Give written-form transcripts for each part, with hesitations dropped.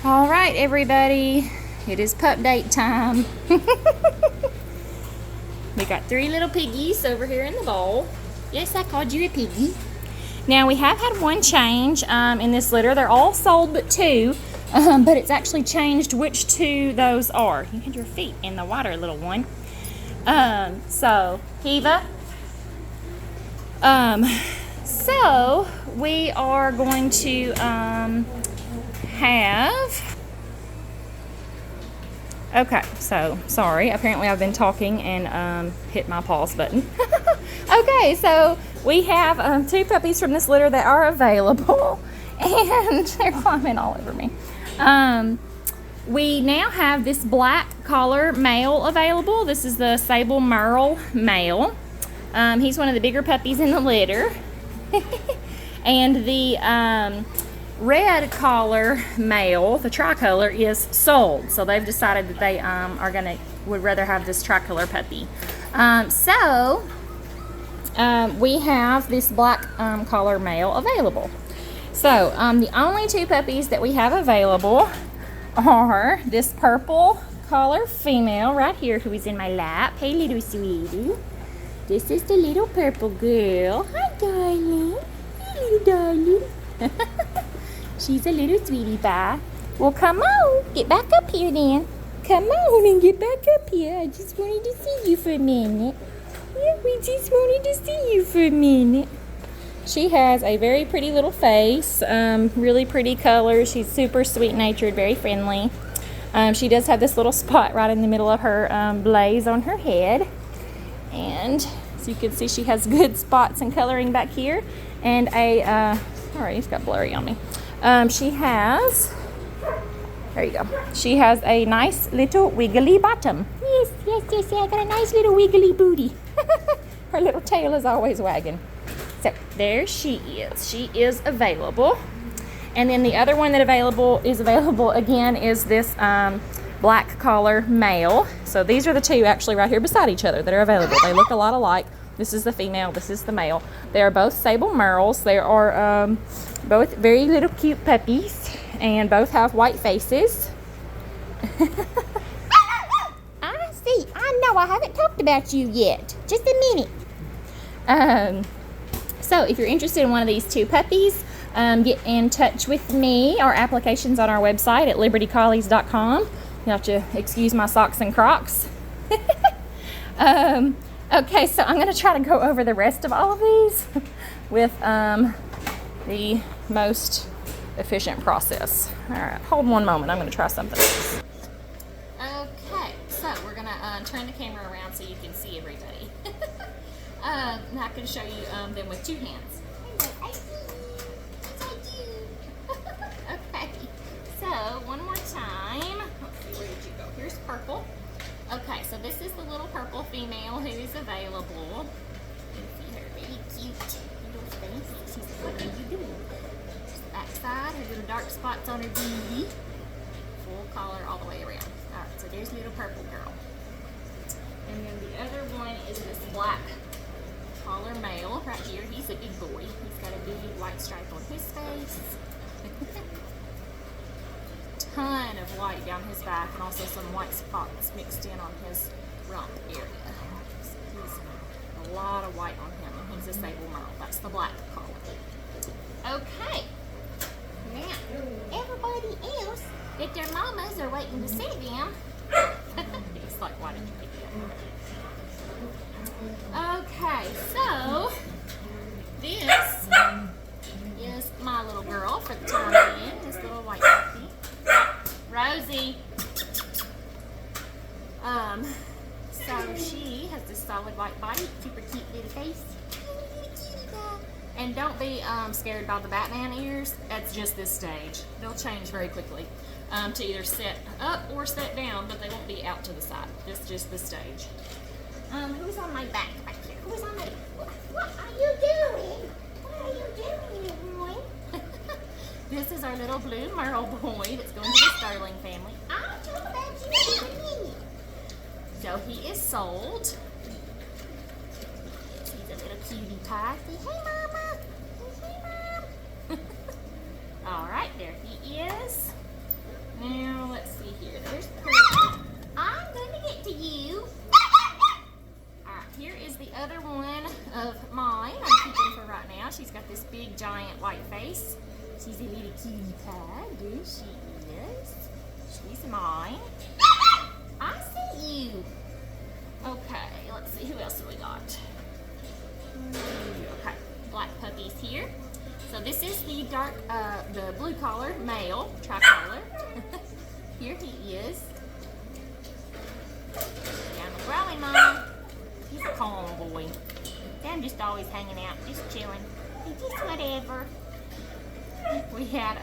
All right, everybody, it is pup date time. We got 3 little piggies over here in the bowl. Yes, I called you a piggy. Now, we have had one change in this litter. They're all sold but 2, but it's actually changed which 2 those are. You had your feet in the water, little one. So, Kiva. So, we are going to have... Okay, so, sorry. Apparently I've been talking and hit my pause button. Okay, so we have 2 puppies from this litter that are available. And they're climbing all over me. We now have this black collar male available. This is the Sable Merle male. He's one of the bigger puppies in the litter. And the red collar male, the tricolor, is sold. So they've decided that they would rather have this tricolor puppy. We have this black collar male available. So the only 2 puppies that we have available are this purple collar female right here who is in my lap. Hey, little sweetie. This is the little purple girl. Hi, darling. Hey, little darling. She's a little sweetie pie. Well, come on. Get back up here then. Come on and get back up here. I just wanted to see you for a minute. Yeah, we just wanted to see you for a minute. She has a very pretty little face. Really pretty colors. She's super sweet-natured, very friendly. She does have this little spot right in the middle of her blaze on her head. And as you can see, she has good spots and coloring back here. And alright, it's got blurry on me. She has, there you go. She has a nice little wiggly bottom. Yes, I got a nice little wiggly booty. Her little tail is always wagging. So there she is. She is available. And then the other one that is available again is this black collar male. So these are the 2 actually right here beside each other that are available. They look a lot alike. This is the female, this is the male. They are both Sable Merles. They are both very little cute puppies and both have white faces. I see. I know I haven't talked about you yet. Just a minute. So if you're interested in one of these 2 puppies, get in touch with me. Our application's on our website at libertycollies.com. You have to excuse my socks and Crocs. Okay, so I'm going to try to go over the rest of all of these with the most efficient process. All right, hold one moment. I'm going to try something else. Okay, so we're going to turn the camera around so you can see everybody. And I can show you them with 2 hands. Okay, so one more time. Let's see, where did you go? Here's purple. Okay, so this is the little purple female who is available. You can see her really cute little face. She's like, what are you doing? There's the back side, her little dark spots on her booty. Full collar all the way around. Alright, so there's little purple girl. And then the other one is this black collar male right here. He's a big boy. He's got a big white stripe on his face. Ton of white down his back and also some white spots mixed in on his rump area. So he's a lot of white on him, and he's a Sable Merle. That's the black collar. Okay. Now, everybody else that their mamas are waiting to see them. He's like, why did you pick it up? Okay, so this is my little girl for the time being. This little white puppy. Rosie. So she has this solid white body, super cute little face. And don't be scared by the Batman ears. That's just this stage. They'll change very quickly to either set up or set down, but they won't be out to the side. It's just this stage. Who's on my back here? Who's on my back? What are you doing? What are you doing, little boy? This is our little blue Merle boy that's going to the Sterling family. I'll talk about you in a minute. So he is sold. Yes, he's a little cutie pie. Say, hey, Mama. Say, hey, Mom. All right, there he is. Now, let's see here. There's purple. I'm going to get to you. Alright, here is the other one of mine. I'm keeping for right now. She's got this big, giant white face. She's a little cutie pie. There she is. She's mine. I see you. Okay, let's see. Who else have we got? Okay, black puppies here. So this is the the blue collar male, tricolor. Here he is. Down the growling mama. He's a calm boy. I'm just always hanging out, just chilling. Just whatever. We had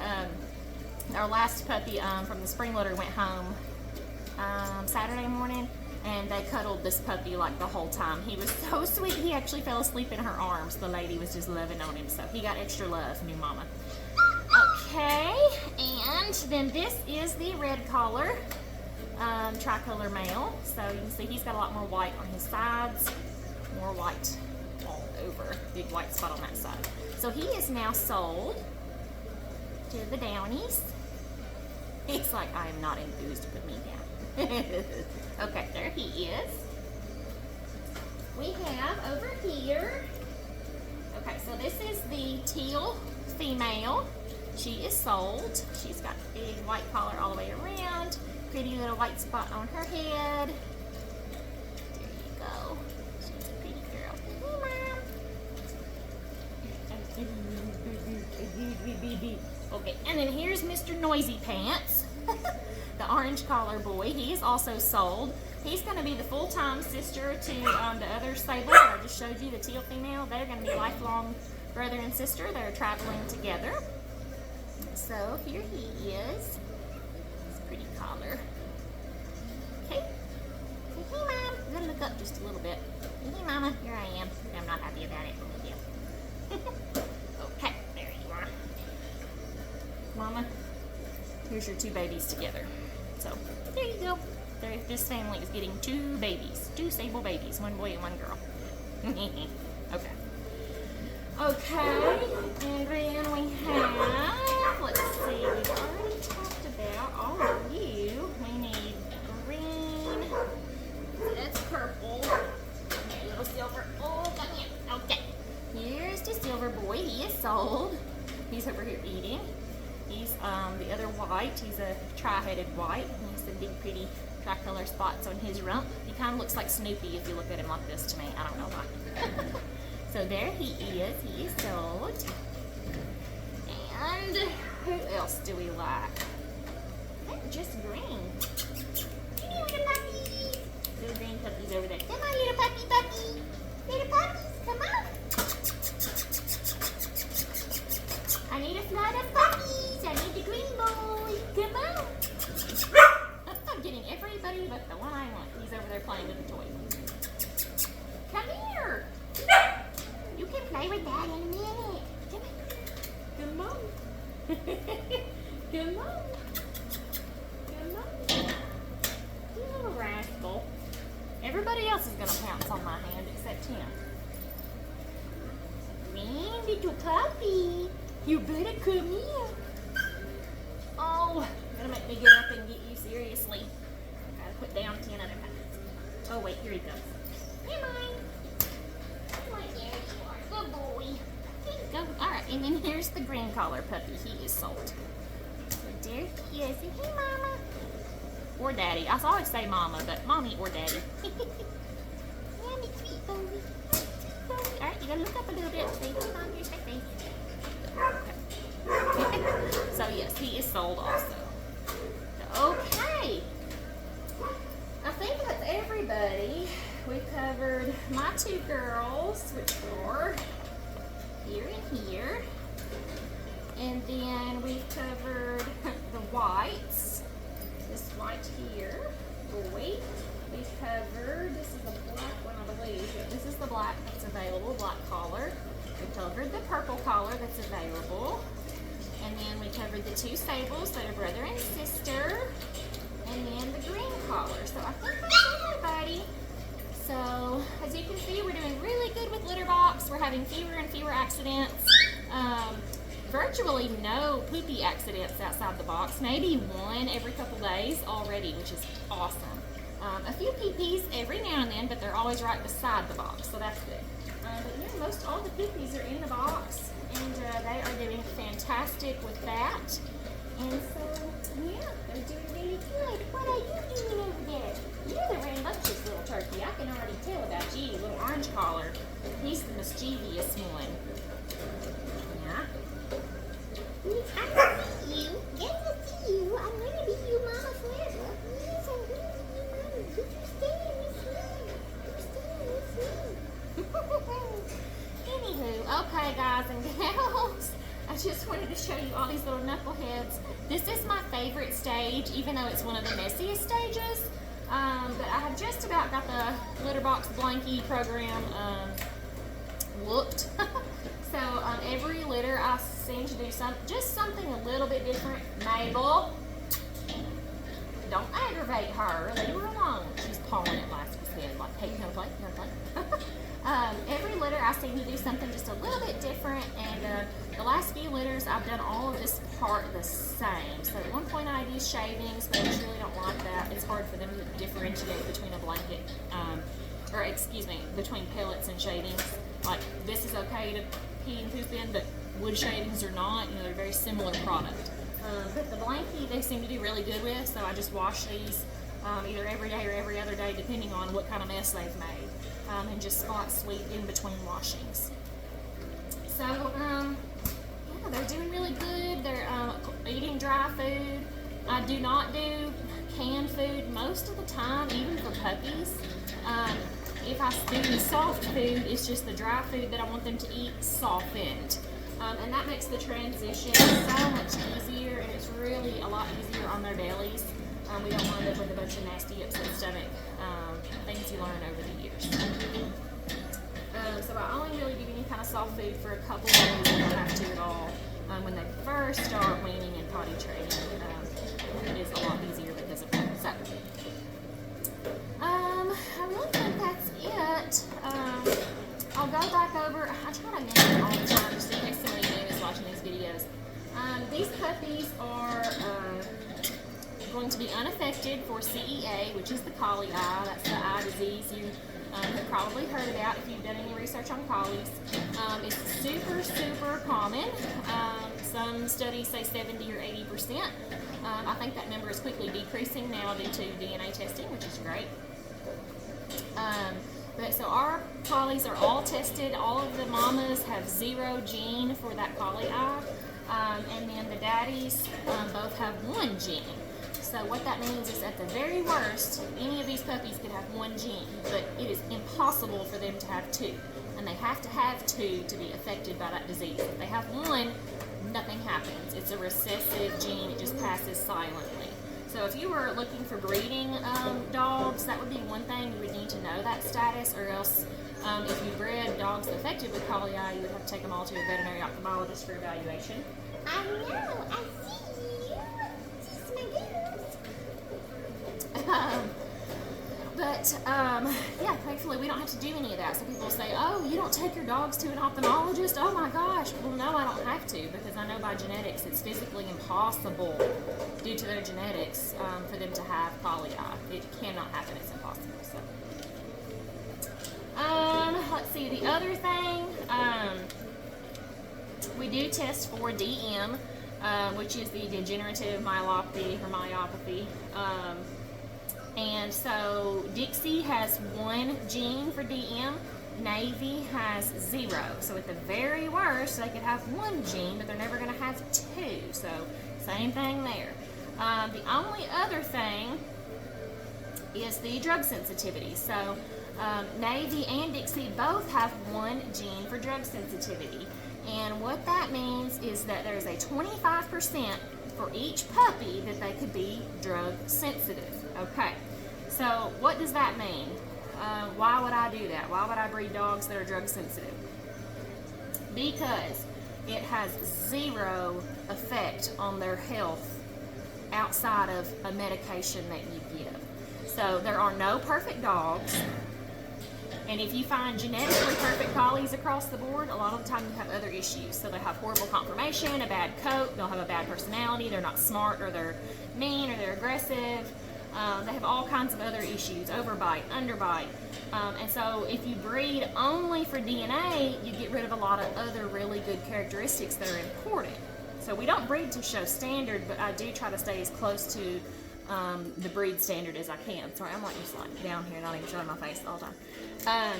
our last puppy from the spring litter went home Saturday morning, and they cuddled this puppy like the whole time. He was so sweet. He actually fell asleep in her arms. The lady was just loving on him, so he got extra love, new mama. Okay, and then this is the red collar tricolor male. So you can see he's got a lot more white on his sides, more white all over, big white spot on that side. So he is now sold to the Downies. It's like, I am not enthused, put me down. Okay, there he is. We have over here, okay, so this is the teal female. She is sold. She's got a big white collar all the way around, pretty little white spot on her head. There you go. She's a pretty girl. Hey, Mom. Okay, and then here's Mr. Noisy Pants. The orange collar boy. He is also sold. He's going to be the full-time sister to the other sable that I just showed you, the teal female. They're going to be lifelong brother and sister. They're traveling together. So here he is. He's a pretty collar. Okay. Hey, Mom. I'm going to look up just a little bit. Hey, Mama. Here I am. I'm not happy about it. Okay, there you are. Mama, here's your two babies together. So, there you go. This family is getting two babies. Two sable babies. One boy and one girl. Okay. Okay, and then we have, let's see, we've already talked about all of you. We need green. That's purple. Okay, little silver. Oh, come here. Okay. Here's the silver boy. He is sold. He's over here eating. He's the other white. He's a tri-headed white. He has some big, pretty tricolor spots on his rump. He kind of looks like Snoopy if you look at him like this to me. I don't know why. So there he is. He is sold. And who else do we like? Just green. Come here, little puppies. Little green puppies over there. Come on, little puppy. Little puppies, come on. I need a flood of puppies. I need the green boy. Come on. I'm getting everybody but the one I want. He's over there playing with the toy. Come here. You can play with Dad in a minute. Come on. Come on. Come on. You little rascal. Everybody else is going to pounce on my hand except him. Green little puppy. You better come here. Oh, gonna make me get up and get you seriously. Gotta put down 10 other pounds. Oh wait, here he comes. Come on. Come on, there you are. Good boy. Here you go. Alright, and then here's the green collar puppy. He is sold. So there he is. Say, hey, Mama. Or Daddy. I always say Mama, but Mommy or Daddy. Yeah, me sweet boy. Alright, you gotta look up a little bit. Say, come on, here's my face. Okay. So yes, he is sold also. Okay. I think that's everybody. We covered my two girls, which are here and here. And then we covered the whites. This white here, boy. We covered, this is the black one, I believe. Yeah, this is the black that's available, black collar. We covered the purple collar that's available. And then we covered the two sables that are brother and sister. And then the green collar. So I think that's everybody. So as you can see, we're doing really good with litter box. We're having fewer and fewer accidents. virtually no poopy accidents outside the box. Maybe one every couple days already, which is awesome. A few pee-pees every now and then, but they're always right beside the box, so that's good. But yeah, most all the puppies are in the box, and they are doing fantastic with that. And so, yeah, they're doing really good. What are you doing over there? You're the rambunctious little turkey. I can already tell about you, little orange collar. He's the mischievous one. Yeah. I can see you. Yes, I see you. I'm going to be your mama forever. Yes, I'm going to be your mama. You stay with me. You stay with me. Anywho, okay, guys and gals. I just wanted to show you all these little knuckleheads. This is my favorite stage, even though it's one of the messiest stages. But I have just about got the litter box blankie program whooped. So every litter I seem to do just something a little bit different. Mabel, don't aggravate her. Leave her alone. She's pawing at Lassie's head like, hey, no play, no play. Every litter I seem to do something just a little bit different, and the last few litters I've done all of this part the same. So at one point I used shavings, but I just really don't like that. It's hard for them to differentiate between a blanket, or excuse me, between pellets and shavings. Like this is okay to pee and poop in, but wood shavings are not. You know, they're a very similar product. But the blankie they seem to do really good with, so I just wash these either every day or every other day, depending on what kind of mess they've made. And just spot sweep in between washings. So, yeah, they're doing really good. They're eating dry food. I do not do canned food most of the time, even for puppies. If I do soft food, it's just the dry food that I want them to eat softened. And that makes the transition so much easier, and it's really a lot easier on their bellies. We don't wind up with a bunch of nasty upset stomach things you learn over the years. So I only really do any kind of soft food for a couple of days. I don't have to at all. When they first start weaning and potty training, it is a lot easier because of that. So, I really think that's it. I'll go back over. I try to mention all the time just in case somebody new is watching these videos. These puppies are going to be unaffected for CEA, which is the collie eye. That's the eye disease you have probably heard about if you've done any research on collies. It's super, super common. Some studies say 70 or 80%. I think that number is quickly decreasing now due to DNA testing, which is great. But so our collies are all tested. All of the mamas have 0 gene for that collie eye. And then the daddies both have 1 gene. So what that means is at the very worst, any of these puppies could have 1 gene, but it is impossible for them to have 2. And they have to have 2 to be affected by that disease. If they have 1, nothing happens. It's a recessive gene, it just passes silently. So if you were looking for breeding dogs, that would be one thing. You would need to know that status, or else if you bred dogs affected with collie eye, you would have to take them all to a veterinary ophthalmologist for evaluation. I know, I see you. This is my girls. Yeah, thankfully we don't have to do any of that. So people say, oh, you don't take your dogs to an ophthalmologist? Oh my gosh. Well, no, I don't have to, because I know by genetics it's physically impossible due to their genetics for them to have collie eye. It cannot happen. It's impossible. So, let's see. The other thing, we do test for DM, which is the degenerative myelopathy or myopathy. And so Dixie has 1 gene for DM, Navy has 0. So at the very worst, they could have 1 gene, but they're never going to have 2. So same thing there. The only other thing is the drug sensitivity. So Navy and Dixie both have 1 gene for drug sensitivity. And what that means is that there's a 25% for each puppy that they could be drug sensitive. Okay, so what does that mean? Why would I do that? Why would I breed dogs that are drug sensitive? Because it has 0 effect on their health outside of a medication that you give. So there are no perfect dogs. And if you find genetically perfect collies across the board, a lot of the time you have other issues. So they have horrible conformation, a bad coat, they'll have a bad personality, they're not smart, or they're mean, or they're aggressive. They have all kinds of other issues, overbite, underbite. And so if you breed only for DNA, you get rid of a lot of other really good characteristics that are important. So we don't breed to show standard, but I do try to stay as close to the breed standard as I can. Sorry, I'm like just like down here, not even showing my face all the time.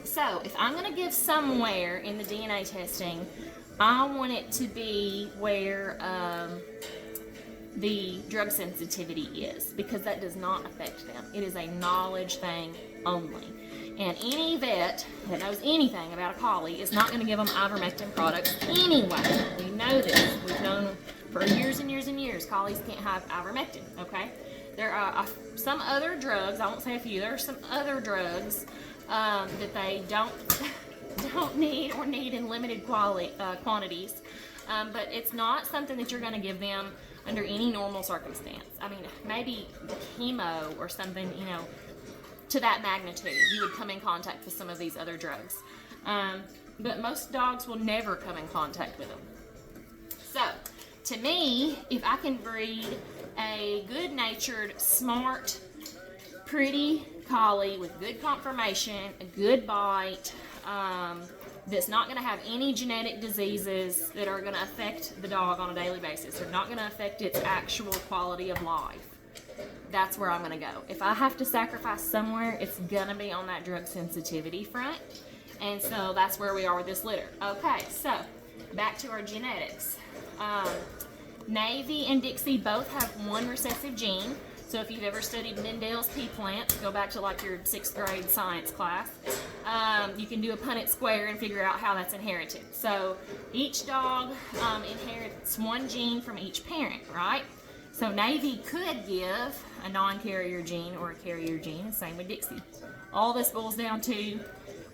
So if I'm going to give somewhere in the DNA testing, I want it to be where the drug sensitivity is, because that does not affect them. It is a knowledge thing only. And any vet that knows anything about a collie is not going to give them ivermectin products anyway. We know this. We've known for years and years and years collies can't have ivermectin, okay? There are some other drugs, I won't say a few, there are some other drugs that they don't need or need in limited quantities. But it's not something that you're going to give them under any normal circumstance. I mean, maybe the chemo or something, you know, to that magnitude, you would come in contact with some of these other drugs. But most dogs will never come in contact with them. So, to me, if I can breed a good-natured, smart, pretty collie with good conformation, a good bite, that's not going to have any genetic diseases that are going to affect the dog on a daily basis. They're not going to affect its actual quality of life. That's where I'm going to go. If I have to sacrifice somewhere, it's going to be on that drug sensitivity front. And so that's where we are with this litter. Okay, so back to our genetics. Navy and Dixie both have one recessive gene. So if you've ever studied Mendel's pea plants, go back to like your 6th grade science class, you can do a Punnett square and figure out how that's inherited. So each dog inherits one gene from each parent, right? So Navy could give a non-carrier gene or a carrier gene, same with Dixie. All this boils down to,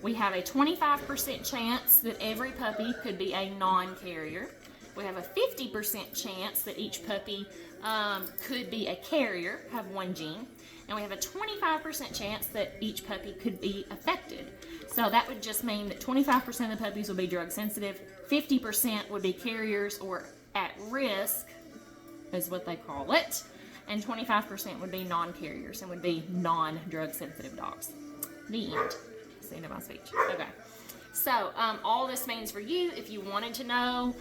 we have a 25% chance that every puppy could be a non-carrier. We have a 50% chance that each puppy could be a carrier, have one gene, and we have a 25% chance that each puppy could be affected. So that would just mean that 25% of the puppies will be drug sensitive, 50% would be carriers or at risk, is what they call it, and 25% would be non-carriers and would be non-drug sensitive dogs. The end. That's the end of my speech. Okay. So all this means for you, if you wanted to know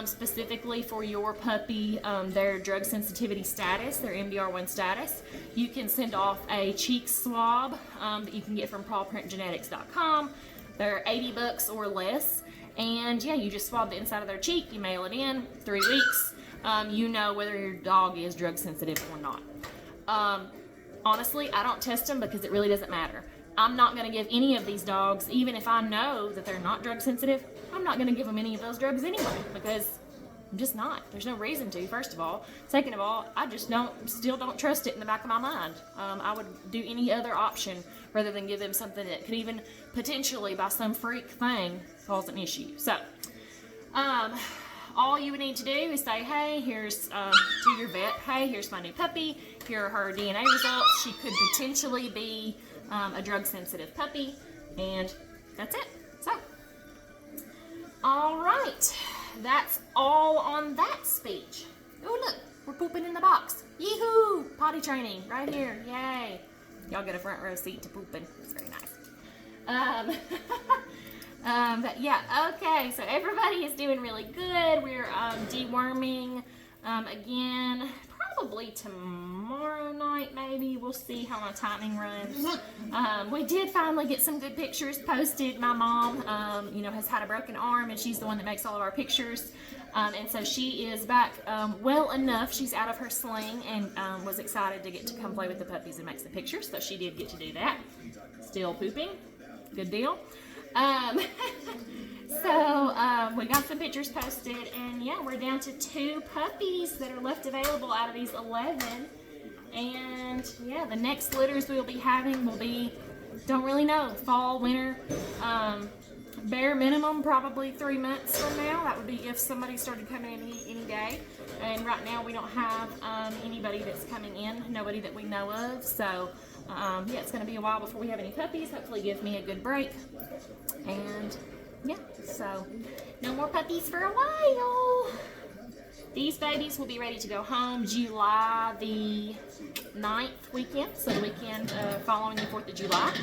specifically for your puppy their drug sensitivity status, their MDR1 status, you can send off a cheek swab that you can get from pawprintgenetics.com. They're $80 or less, and yeah, you just swab the inside of their cheek, you mail it in, 3 weeks, you know whether your dog is drug sensitive or not. Honestly, I don't test them because it really doesn't matter. I'm not going to give any of these dogs, even if I know that they're not drug sensitive, I'm not going to give them any of those drugs anyway, because I'm just not. There's no reason to, first of all. Second of all, I just still don't trust it in the back of my mind. I would do any other option rather than give them something that could even potentially, by some freak thing, cause an issue. So, all you would need to do is say, hey, here's, to your vet, hey, here's my new puppy, here are her DNA results, she could potentially be a drug-sensitive puppy, and that's it. So, all right, that's all on that speech. Oh, look, we're pooping in the box. Yee-hoo! Potty training right here. Yay! Y'all get a front row seat to pooping. It's very nice. But yeah, okay, so everybody is doing really good. We're deworming again. Probably tomorrow night, maybe. We'll see how my timing runs. We did finally get some good pictures posted. My mom, has had a broken arm, and she's the one that makes all of our pictures. And so she is back well enough. She's out of her sling and was excited to get to come play with the puppies and make some pictures. So she did get to do that. Still pooping. Good deal. So we got some pictures posted, and yeah, we're down to 2 puppies that are left available out of these 11. And yeah, the next litters we'll be having will be, don't really know, fall, winter, bare minimum probably 3 months from now. That would be if somebody started coming in any day. And right now we don't have anybody that's coming in, nobody that we know of. So Yeah, it's going to be a while before we have any puppies. Hopefully give me a good break. And yeah, so no more puppies for a while. These babies will be ready to go home July the 9th weekend, so the weekend following the 4th of July.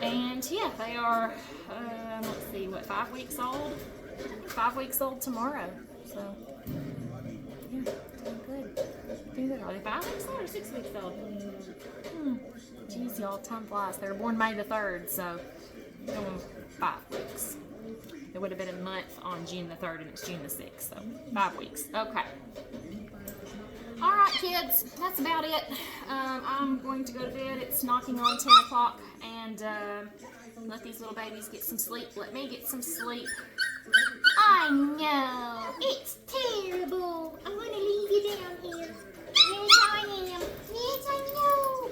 And yeah, they are, let's see, what, 5 weeks old? 5 weeks old tomorrow. So yeah, doing good. Doing good. Are they 5 weeks old or 6 weeks old? Jeez, y'all, time flies. They were born May the 3rd, so going 5 weeks. It would have been a month on June the 3rd, and it's June the 6th, so 5 weeks. Okay. All right, kids, that's about it. I'm going to go to bed. It's knocking on 10 o'clock, and let these little babies get some sleep. Let me get some sleep. I know. It's terrible. I want to leave you down here. Yes, I am. Yes, I know.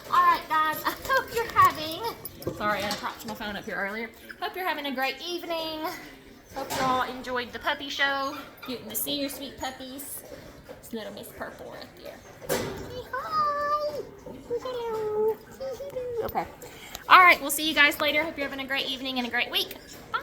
All right, guys, I hope you're having... Sorry, I propped my phone up here earlier. Hope you're having a great evening. Hope you all enjoyed the puppy show. Getting to see your sweet puppies. It's little Miss Purple right there. Say hi. Hello. Okay. All right, we'll see you guys later. Hope you're having a great evening and a great week. Bye.